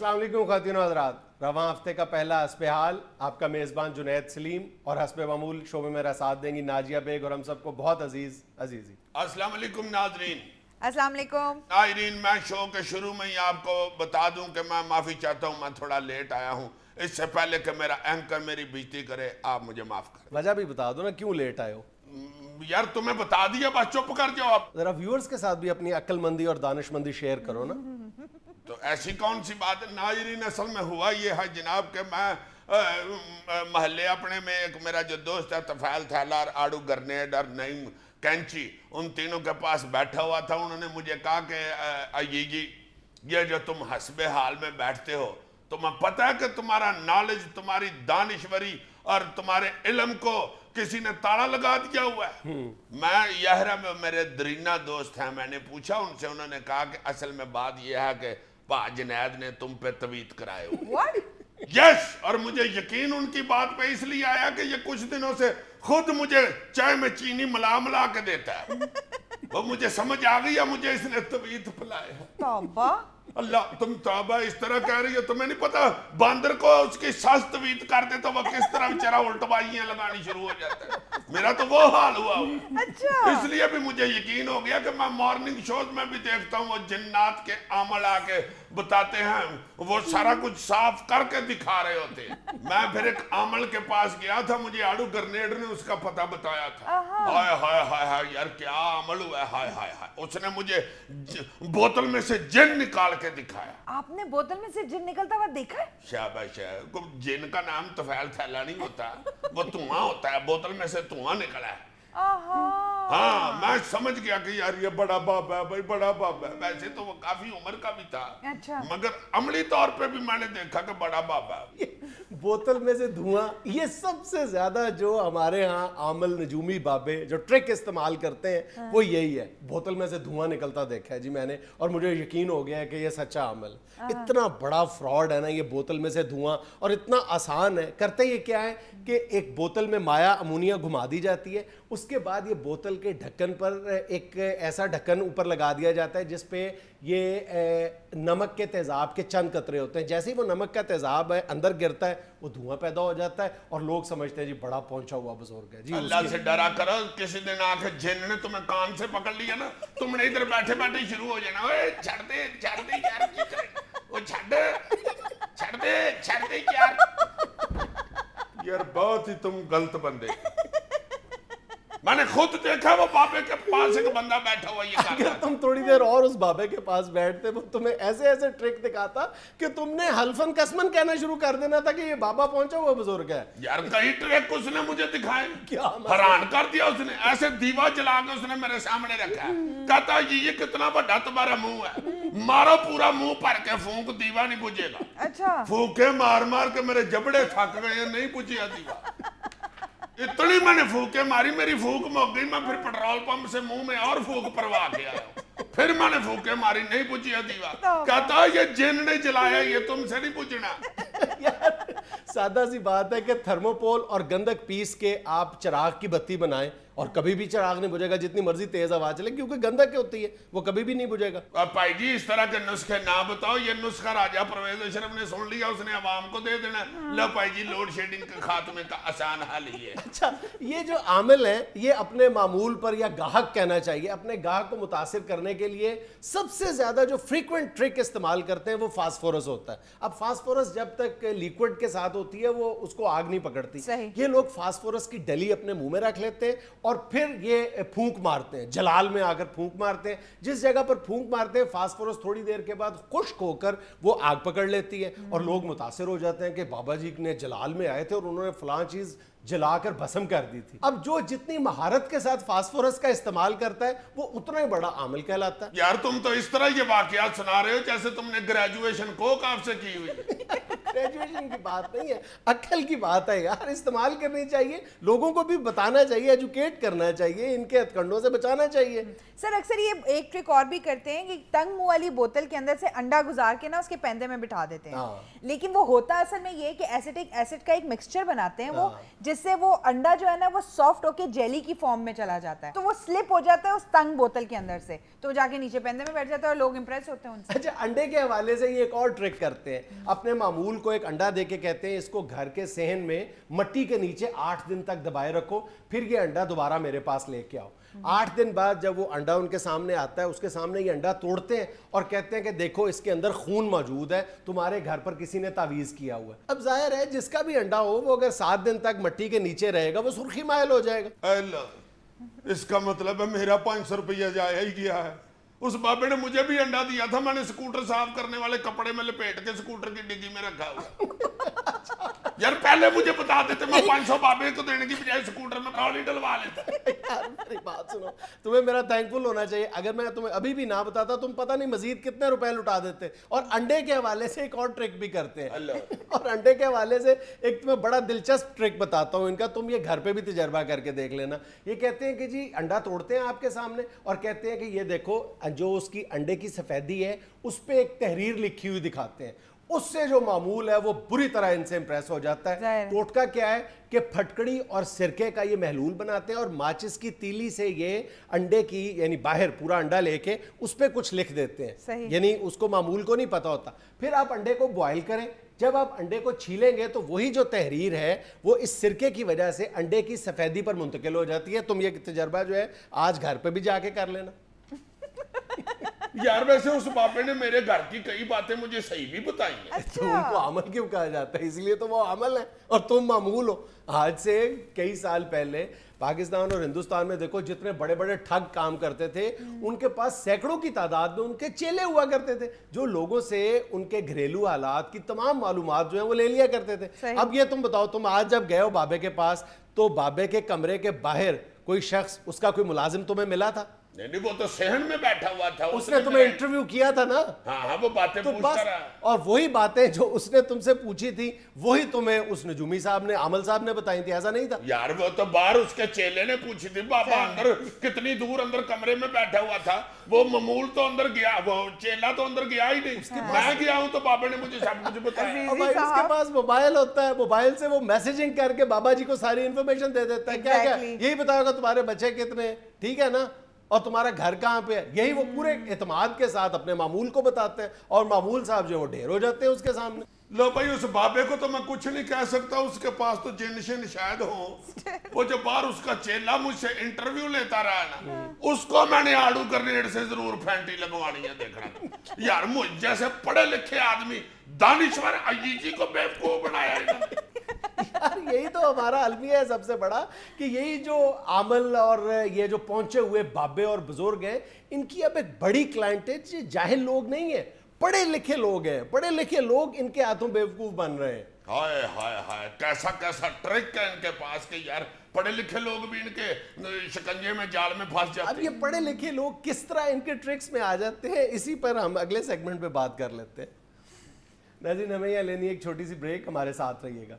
अस्सलाम वालेकुम ख़वातीन और हज़रात, रवां हफ्ते का पहला हस्बे हाल आपका मेज़बान जुनैद सलीम और हस्बे मामूल शो में मेरा साथ देंगी नाजिया बेग और हम सबको बहुत अजीज़ी। अस्सलाम वालेकुम नाज़रीन। अस्सलाम वालेकुम नाज़रीन, मैं शो के शुरू में ही आपको बता दूं कि मैं माफ़ी चाहता हूं, मैं थोड़ा लेट आया हूं। इससे पहले कि मेरा एंकर मेरी बेइज्जती करे, आप मुझे माफ़ करें। वजह भी बता दो ना क्यों लेट आए हो। यार तुम्हें बता दिया, बस चुप कर जाओ आप। ज़रा व्यूअर्स के साथ भी अपनी अक्लमंदी और दानिशमंदी शेयर करो ना। तो ऐसी कौन सी बात है नाज़रीन, असल में हुआ ये है जनाब कि मैं महल्ले अपने में एक मेरा जो दोस्त है तफैल थैला और आड़ू ग्रेनेड और नईम कैंची, उन तीनों के पास बैठा हुआ था। उन्होंने मुझे कहा कि अय्यी जी, ये जो तुम हस्बे हाल में बैठते हो, तुम्हें पता है कि तुम्हारा नॉलेज, तुम्हारी दानिश्वरी और तुम्हारे इल्म को किसी ने ताला लगा दिया हुआ है। मैं यहरा में मेरे दरीना दोस्त हैं, मैंने पूछा उनसे, उन्होंने कहा कि असल में बात यह है कि पा जुनैद ने तुम पे तवीत कराए हो। यस, और मुझे यकीन उनकी बात पे इसलिए आया कि ये कुछ दिनों से खुद मुझे चाय में चीनी मिला मिला के देता है। वो मुझे समझ आ गई है, मुझे इसने तवीत पिलाया है। तौबा। अल्लाह, तुम तौबा इस तरह कह रही हो, तुम्हें नहीं पता बांदर को उसकी सास तवीत कर दे तो वो किस तरह बेचारा उल्टबाजियां लगानी शुरू हो जाता है। मेरा तो वो हाल हुआ। अच्छा। इसलिए भी मुझे यकीन हो गया कि मैं मॉर्निंग शोज में भी देखता हूँ वो जिन्नात के आमल आके बताते हैं, वो सारा कुछ साफ करके दिखा रहे होते हैं। मैं फिर एक आमल के पास गया था, मुझे आड़ू ग्रेनेड ने उसका पता बताया था। हाय हाय हाय हाय यार, क्या अमल हुआ है, हाय हाय हाय। उसने मुझे बोतल में से जिन निकाल के दिखाया। आपने बोतल में से जिन निकलता हुआ देखा है? शाबाश है। जिन का नाम तफैल थैला नहीं होता, वो धुआं होता है, बोतल में से धुआं निकला है। हाँ, मैं समझ गया कि यार ये बड़ा बाबा है भाई, बड़ा बाबा है। वैसे तो वो काफी उम्र का भी था। अच्छा। मगर अमली तौर पे भी मैंने देखा कि बड़ा बाबा है। बोतल में से धुआं, ये सबसे ज्यादा जो हमारे यहाँ आमल नजूमी बाबे जो ट्रिक इस्तेमाल करते हैं वो यही है। बोतल में से धुआं निकलता देखा है जी मैंने, और मुझे यकीन हो गया है कि ये सच्चा अमल। इतना बड़ा फ्रॉड है ना ये बोतल में से धुआं, और इतना आसान है। करते ये क्या है कि एक बोतल में माया अमोनिया घुमा दी जाती है, उसके बाद ये बोतल के ढक्कन पर एक ऐसा ढक्कन ऊपर लगा दिया जाता है जिसपे ये नमक के तेजाब के चंद कतरे होते हैं। जैसे ही वो नमक का तेजाब है अंदर गिरता है, वो धुआं पैदा हो जाता है और लोग समझते हैं जी बड़ा पहुंचा हुआ बुजुर्ग है जी। अल्लाह से डरा करो, किसी दिन आके जिन ने तुम्हें कान से पकड़ लिया ना, तुमने इधर बैठे बैठे शुरू हो जाना, ओए छड़ दे यार, की करे वो छड़ दे यार, बहुत ही तुम गलत बंदे। मैंने खुद देखा वो बाबे के पास एक बंदा बैठा हुआ ये कर रहा अगर तुम थोड़ी देर और उस बाबे के पास बैठते वो तुम्हें ऐसे ऐसे ट्रिक दिखाता कि तुमने हल्फन कसमन कहना शुरू कर देना था कि ये बाबा पहुंचा हुआ बुजुर्ग है। यार कई ट्रिक उसने मुझे दिखाए, क्या हैरान कर दिया उसने। ऐसे दीवा जला के उसने मेरे सामने रखा है, कहता ये कितना बड़ा तुम्हारा मुंह है, मारो पूरा मुंह भर के फूंक, दीवा नहीं बुझेगा। अच्छा। फूके मार मार के मेरे जबड़े थक गए, नहीं बुझिया दीवा। इतनी मैंने फूके मारी, मेरी फूक मुक गई। मैं फिर पेट्रोल पंप से मुंह में और फूक परवा के आया। फिर मैंने फूके मारी, नहीं बुझिया दीवा। कहता ये जिन ने जलाया, ये तुमसे नहीं बुझना। यार सादा सी बात है कि थर्मोपोल और गंधक पीस के आप चिराग की बत्ती बनाएं और कभी भी चिराग नहीं बुझेगा, जितनी मर्जी तेज आवाज चले, क्योंकि गंधक होती है, वो कभी भी नहीं बुझेगा। अब भाई जी इस तरह के नुस्खे ना बताओ, ये नुस्खा राजा परवेज अशरफ ने सुन लिया, उसने आवाम को दे देना। लो भाई जी, लोड शेडिंग के खात्मे का आसान हल ही है। अच्छा, ये जो आमिल है ये अपने मामूल पर, या गाहक कहना चाहिए, अपने गाहक को मुतासिर करने के लिए सबसे ज्यादा जो फ्रीक्वेंट ट्रिक इस्तेमाल करते हैं वो फास्फोरस होता है। अब फास्फोरस जब तक लिक्विड के साथ होती है वो उसको आग नहीं पकड़ती। ये लोग फास्फोरस की डली अपने मुंह में रख लेते हैं और फिर ये फूंक मारते हैं, जलाल में आकर फूंक मारते हैं। जिस जगह पर फूंक मारते हैं फास्फोरस थोड़ी देर के बाद खुश्क होकर वो आग पकड़ लेती है और लोग मुतासिर हो जाते हैं कि बाबा जी ने जलाल में आए थे और उन्होंने फलां चीज जलाकर भस्म कर दी थी। अब जो जितनी महारत के साथ फास्फोरस का इस्तेमाल करता है वो उतना ही बड़ा आमिल कहलाता है। यार तुम तो इस तरह ये वाकयात सुना रहे हो जैसे तुमने ग्रेजुएशन कोक आपसे की हुई। ग्रेजुएशन की बात नहीं है, अक्ल की बात है यार, इस्तेमाल करनी चाहिए, लोगों को भी बताना चाहिए, एजुकेट करना चाहिए, इनके हथकंडों से बचाना चाहिए। सर अक्सर ये एक ट्रिक और भी करते हैं कि तंग मुंह वाली बोतल के अंदर से अंडा गुजार के ना उसके पेंदे में बिठा देते हैं, लेकिन वो होता असल में ये कि एसिटिक एसिड का एक मिक्सचर बनाते हैं वो, जिससे वो अंडा जो है ना वो सॉफ्ट होके जेली की फॉर्म में चला जाता है, तो वो स्लिप हो जाता है उस तंग बोतल के अंदर से, तो जाके नीचे पेंदे में बैठ जाता है और लोग इंप्रेस होते हैं उनसे। अच्छा, अंडे के हवाले से ये एक और ट्रिक करते हैं, अपने मामूल को एक अंडा दे के कहते हैं इसको घर के सेहन में मट्टी के नीचे 8 दिन तक दबाए रखो, फिर ये अंडा दोबारा मेरे पास लेके आओ। 8 दिन बाद जब वो अंडा उनके सामने आता है, उसके सामने ये अंडा तोड़ते हैं और कहते हैं कि देखो इसके अंदर खून मौजूद है, तुम्हारे घर पर किसी ने तावीज किया हुआ है। अब जाहिर है जिसका भी अंडा हो वो अगर 7 दिन तक मट्टी के नीचे रहेगा वो सुर्खी माइल हो जाएगा। अल्लाह, इसका मतलब है मेरा 500 रुपया जाया ही गया है। उस बाबे ने मुझे भी अंडा दिया था, मैंने स्कूटर साफ करने वाले कपड़े में लपेट के स्कूटर की डिग्गी में रखा हुआ। यार पहले मुझे बता देते, मैं 500 बाबे को देने की बजाय स्कूटर में कौड़ी डलवा लेता। यार मेरी बात सुनो, तुम्हें मेरा थैंकफुल होना चाहिए, अगर मैं तुम्हें अभी भी ना बताता तुम पता नहीं मजीद कितने रुपए लुटा देते। और अंडे के हवाले से एक और ट्रिक भी करते हैं, और अंडे के हवाले से एक तुम्हें बड़ा दिलचस्प ट्रिक बताता हूँ इनका, तुम ये घर पे भी तजर्बा करके देख लेना। ये कहते हैं कि जी अंडा तोड़ते हैं आपके सामने और कहते हैं कि ये देखो जो उसकी अंडे की सफेदी है उस पे एक तहरीर लिखी हुई दिखाते हैं, उससे जो मामूल है वो बुरी तरह इनसे इंप्रेस हो जाता है। टोटका क्या है कि फटकड़ी और सिरके का ये महलूल बनाते हैं और माचिस की तीली से ये अंडे की यानी बाहर पूरा अंडा लेके उस पे कुछ लिख देते हैं, यानी उसको मामूल को नहीं पता होता। फिर आप अंडे को बॉयल करें, जब आप अंडे को छीलेंगे तो वही जो तहरीर है वो इस सिरके की वजह से अंडे की सफेदी पर मुंतकिल हो जाती है। तुम ये तजर्बा जो है आज घर पे भी जाके कर लेना। यार वैसे उस बाबे ने मेरे घर की कई बातें मुझे सही भी बताई हैं। तो उनको अमल क्यों कहा जाता है, इसलिए तो वो अमल है और तुम मामूल हो। आज से कई साल पहले पाकिस्तान और हिंदुस्तान में देखो जितने बड़े बड़े ठग काम करते थे उनके पास सैकड़ों की तादाद में उनके चेले हुआ करते थे जो लोगों से उनके घरेलू हालात की तमाम मालूमात जो है वो ले लिया करते थे। अब ये तुम बताओ, तुम आज जब गए हो बाबे के पास तो बाबे के कमरे के बाहर कोई शख्स, उसका कोई मुलाजिम तुम्हें मिला था? नहीं, वो तो सहन में बैठा हुआ था, उसने तुम्हें इंटरव्यू किया था ना। हाँ, वो बातें तो पूछता रहा। और वही बातें जो उसने तुमसे पूछी थी वही तुम्हें उस नजूमी साहब ने, आमल साहब ने बताई थी, ऐसा नहीं था? यार वो तो बाहर उसके चेले ने पूछी थी। बाबा अंदर कितनी दूर अंदर कमरे में बैठा हुआ था, वो मामूल तो अंदर गया, वो चेला तो अंदर गया ही नहीं। मैं गया हूँ तो बाबा ने मुझे सब कुछ बताया। और भाई उसके पास मोबाइल होता है, मोबाइल से वो मैसेजिंग करके बाबा जी को सारी इंफॉर्मेशन दे देता है। क्या क्या यही बताएगा तुम्हारे बच्चे कितने, ठीक है ना, और तुम्हारा घर कहाँ पे है, यही वो पूरे एतमाद के साथ अपने मामूल को बताते हैं और मामूल साहब जो वो ढेर हो जाते हैं उसके सामने। लो भाई, उस बाबे को तो मैं कुछ नहीं कह सकता, उसके पास तो जिन शिन शायद हो। वो जो बाहर उसका चेला मुझसे इंटरव्यू लेता रहा ना, उसको मैंने आड़ू ग्रेनेड से जरूर फैंटी लगवानी है। देखना यार, मुझ जैसे पढ़े लिखे आदमी दानिश्वर अय्यी जी को बेवकूफ बनाया यार यही तो हमारा अलमिया है सबसे बड़ा, कि यही जो आमल और ये जो पहुंचे हुए बाबे और बुजुर्ग हैं, इनकी अब एक बड़ी क्लाइंटेज जाहिल लोग नहीं है, पढ़े लिखे लोग हैं। पढ़े लिखे लोग इनके हाथों बेवकूफ बन रहे हैं। हाय हाय हाय, कैसा कैसा ट्रिक है इनके पास कि यार पढ़े लिखे लोग भी इनके शिकंजे में, जाल में फंस जाते हैं। अब ये पढ़े लिखे लोग किस तरह इनके ट्रिक्स में आ जाते हैं, इसी पर हम अगले सेगमेंट में बात कर लेते हैं। नाज़रीन, हमें यहाँ लेनी एक छोटी सी ब्रेक, हमारे साथ रहिएगा।